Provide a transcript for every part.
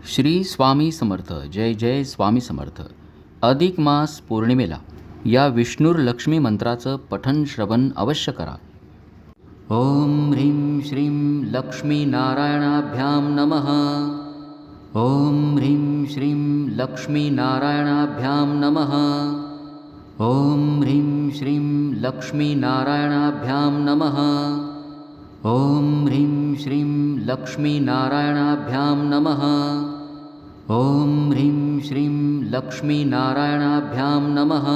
श्री स्वामी समर्थ. जय जय स्वामी समर्थ. अधिक मास पौर्णिमेला या विष्णुर्लक्ष्मी मंत्राचं पठन श्रवण अवश्य करा. ओम ह्रीं श्रीं लक्ष्मी नारायणाभ्यां नमः. ओम ह्रीं श्रीं लक्ष्मी नारायणाभ्यां नमः. ओम ह्रीं श्रीं लक्ष्मी नारायणाभ्यां नमः. ओम ह्रीं श्रीं लक्ष्मी नारायणाभ्यां नमः. ओम ह्रीं श्रीं लक्ष्मी नारायणाभ्यां नमः.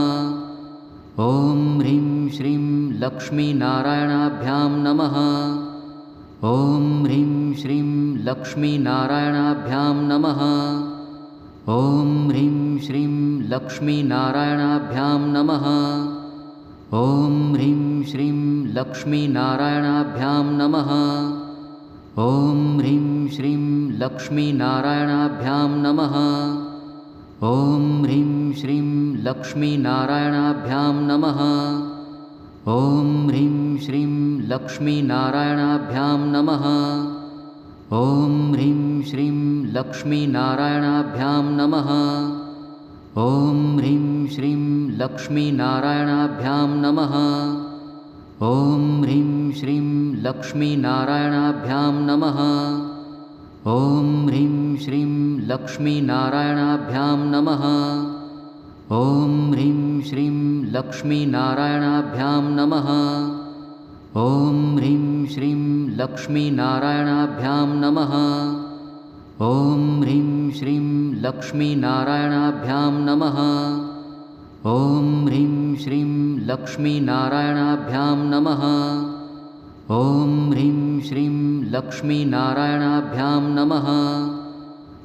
ओम ह्रीं श्रीं लक्ष्मी नारायणाभ्यां नमः. ओम ह्रीं श्रीं लक्ष्मी नारायणाभ्यां नमः. ओम ह्रीं श्रीं लक्ष्मी नारायणाभ्यां नमः. ओम ह्रीं श्रीं लक्ष्मी नारायणाभ्यां नमः. ओम ह्रीं श्रीं लक्ष्मी नारायणाभ्यां नमः. ओम ह्रीं श्रीं लक्ष्मी नारायणाभ्यां नमः. ओम ह्रीं श्रीं लक्ष्मी नारायणाभ्यां नमः. ओम ह्रीं श्रीं लक्ष्मी नारायणाभ्यां नमः. ओम ह्रीं श्रीं लक्ष्मी नारायणाभ्यां नमः. ओम ह्रीं श्रीं लक्ष्मी नारायणाभ्यां नमः. ओम ह्रीं श्रीं लक्ष्मी नारायणाभ्यां नमः. ओम ह्रीं श्रीं लक्ष्मी नारायणाभ्यां नमः. ओम ह्रीं श्रीं लक्ष्मी नारायणाभ्यां नमः. ओम ह्रीं श्रीं लक्ष्मी नारायणाभ्यां नमः. ओम ह्रीं श्रीं लक्ष्मी नारायणाभ्यां नमः. ओम ह्रीं श्रीं लक्ष्मी नारायणाभ्यां नमः.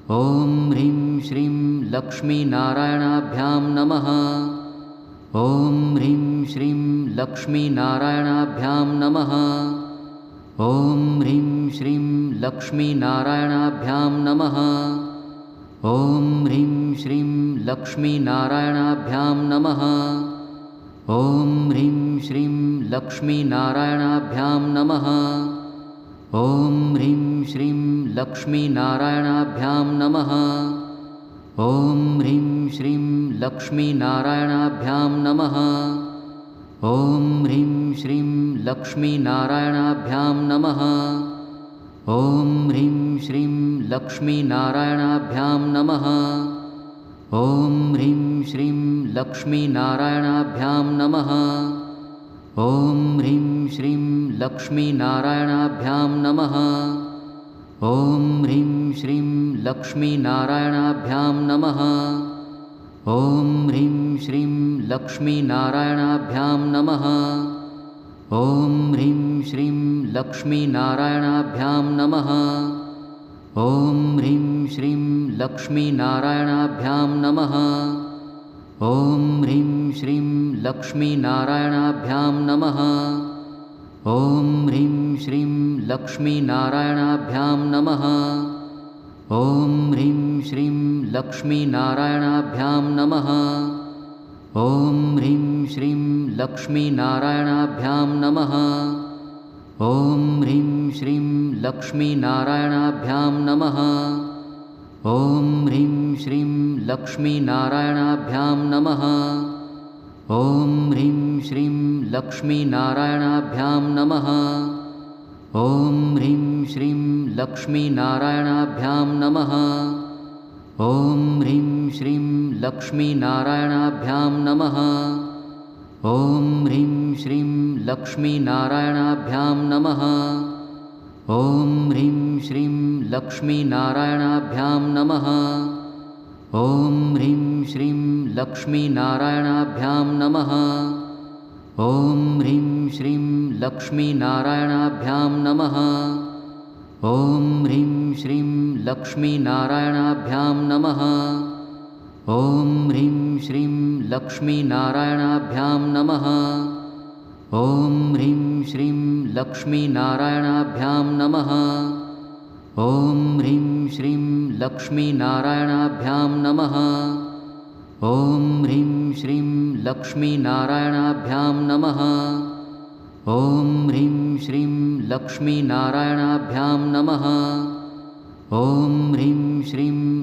ओम ह्रीं श्रीं लक्ष्मी नारायणाभ्यां नमः. ओम ह्रीं श्रीं लक्ष्मी नारायणाभ्यां नमः. ओम ह्रीं श्रीं लक्ष्मी नारायणाभ्यां नमः. ओम ह्रीं श्रीं लक्ष्मी नारायणाभ्यां नमः. ओम ह्रीं श्रीं लक्ष्मी नारायणाभ्यां नमः. ओम ह्रीं श्रीं लक्ष्मी नारायणाभ्यां नमः. ओम ह्रीं श्रीं लक्ष्मी नारायणाभ्यां नमः. ओम ह्रीं श्रीं लक्ष्मी नारायणाभ्यां नमः. ओम ह्रीं श्रीं लक्ष्मी नारायणाभ्यां नमः. ओम ह्रीं श्रीं लक्ष्मी नारायणाभ्यां नमः. ओम ह्रीं श्रीं लक्ष्मी नारायणाभ्यां नमः. ओम ह्रीं श्रीं लक्ष्मी नारायणाभ्यां नमः. ओम ह्रीं श्रीं लक्ष्मी नारायणाभ्यां नमः. ओम ह्रीं श्रीं लक्ष्मी नारायणाभ्यां नमः. ओम ह्रीं श्रीं लक्ष्मी नारायणाभ्यां नमः. ओम ह्रीं श्रीं लक्ष्मी नारायणाभ्यां नमः. ओम ह्रीं श्रीं लक्ष्मी नारायणाभ्यां नमः. ओम ह्रीं श्रीं लक्ष्मी नारायणाभ्यां नमः. ओम ह्रीं श्रीं लक्ष्मी नारायणाभ्यां नमः. ओम ह्रीं श्रीं लक्ष्मी नारायणाभ्यां नमः. ओम ह्रीं श्रीं लक्ष्मी नारायणाभ्यां नमः. ओम ह्रीं श्रीं लक्ष्मी नारायणाभ्यां नमः. ओम ह्रीं श्रीं लक्ष्मी नारायणाभ्यां नमः. ओम ह्रीं श्रीं लक्ष्मी नारायणाभ्यां नमः. ओम ह्रीं श्रीं लक्ष्मी नारायणाभ्यां नमः. ओम ह्रीं श्रीं लक्ष्मी नारायणाभ्यां नमः. ओम ह्रीं श्रीं लक्ष्मी नारायणाभ्यां नमः. ओम ह्रीं श्रीं लक्ष्मी नारायणाभ्यां नमः. ओम ह्रीं श्रीं लक्ष्मी नारायणाभ्यां नमः. ओम ह्रीं श्रीं लक्ष्मी नारायणाभ्यां नमः. ओम ह्रीं श्रीं लक्ष्मी नारायणाभ्यां नमः. ओम ह्रीं श्रीं लक्ष्मी नारायणाभ्यां नमः. ओम ह्रीं श्रीं लक्ष्मी नारायणाभ्यां नमः. ओम ह्रीं श्रीं लक्ष्मी नारायणाभ्यां नमः. ओम ह्रीं श्रीं